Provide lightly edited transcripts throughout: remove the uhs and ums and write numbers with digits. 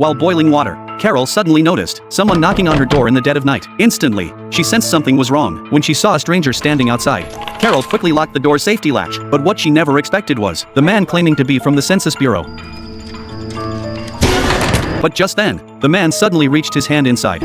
While boiling water, Carol suddenly noticed someone knocking on her door in the dead of night. Instantly, she sensed something was wrong when she saw a stranger standing outside. Carol quickly locked the door's safety latch, but what she never expected was the man claiming to be from the Census Bureau. But just then, the man suddenly reached his hand inside.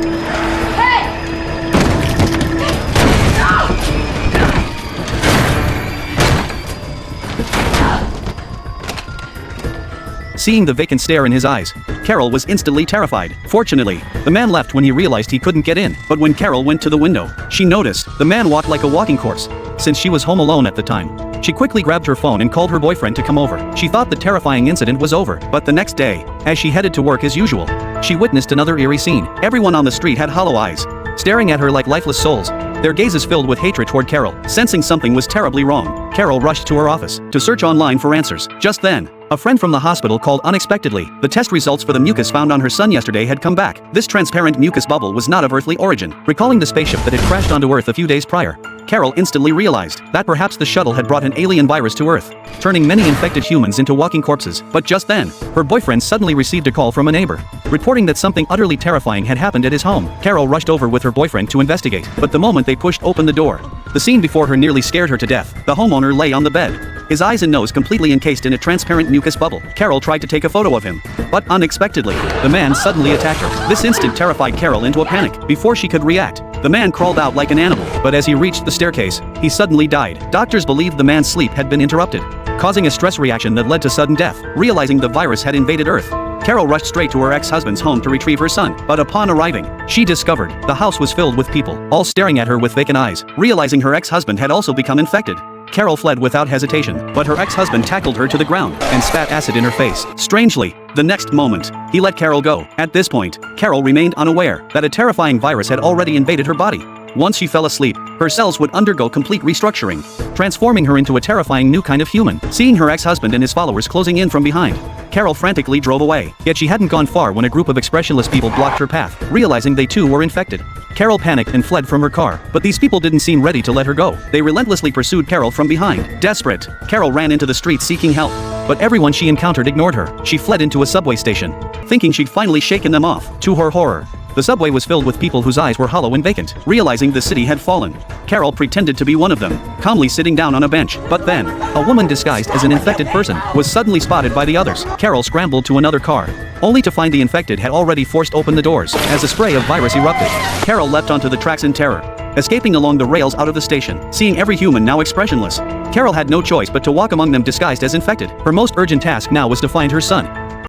Seeing the vacant stare in his eyes, Carol was instantly terrified. Fortunately, the man left when he realized he couldn't get in, but when Carol went to the window, she noticed the man walked like a walking corpse. Since she was home alone at the time, she quickly grabbed her phone and called her boyfriend to come over. She thought the terrifying incident was over, but the next day, as she headed to work as usual, she witnessed another eerie scene. Everyone on the street had hollow eyes, staring at her like lifeless souls, their gazes filled with hatred toward Carol. Sensing something was terribly wrong, Carol rushed to her office to search online for answers. Just then, a friend from the hospital called unexpectedly. The test results for the mucus found on her son yesterday had come back. This transparent mucus bubble was not of earthly origin. Recalling the spaceship that had crashed onto Earth a few days prior, Carol instantly realized that perhaps the shuttle had brought an alien virus to Earth, turning many infected humans into walking corpses. But just then, her boyfriend suddenly received a call from a neighbor, reporting that something utterly terrifying had happened at his home. Carol rushed over with her boyfriend to investigate, but the moment they pushed open the door, the scene before her nearly scared her to death. The homeowner lay on the bed, his eyes and nose completely encased in a transparent mucus bubble. Carol tried to take a photo of him, but unexpectedly, the man suddenly attacked her. This instant terrified Carol into a panic. Before she could react, the man crawled out like an animal, but as he reached the staircase, he suddenly died. Doctors believed the man's sleep had been interrupted, causing a stress reaction that led to sudden death. Realizing the virus had invaded Earth, Carol rushed straight to her ex-husband's home to retrieve her son, but upon arriving, she discovered the house was filled with people, all staring at her with vacant eyes. Realizing her ex-husband had also become infected, Carol fled without hesitation, but her ex-husband tackled her to the ground and spat acid in her face. Strangely, the next moment, he let Carol go. At this point, Carol remained unaware that a terrifying virus had already invaded her body. Once she fell asleep, her cells would undergo complete restructuring, transforming her into a terrifying new kind of human. Seeing her ex-husband and his followers closing in from behind, Carol frantically drove away. Yet she hadn't gone far when a group of expressionless people blocked her path. Realizing they too were infected, Carol panicked and fled from her car. But these people didn't seem ready to let her go. They relentlessly pursued Carol from behind. Desperate, Carol ran into the streets seeking help, but everyone she encountered ignored her. She fled into a subway station, thinking she'd finally shaken them off. To her horror, the subway was filled with people whose eyes were hollow and vacant. Realizing the city had fallen, Carol pretended to be one of them, calmly sitting down on a bench. But then, a woman disguised as an infected person was suddenly spotted by the others. Carol scrambled to another car, only to find the infected had already forced open the doors. As a spray of virus erupted, Carol leapt onto the tracks in terror, escaping along the rails out of the station. Seeing every human now expressionless, Carol had no choice but to walk among them disguised as infected. Her most urgent task now was to find her son.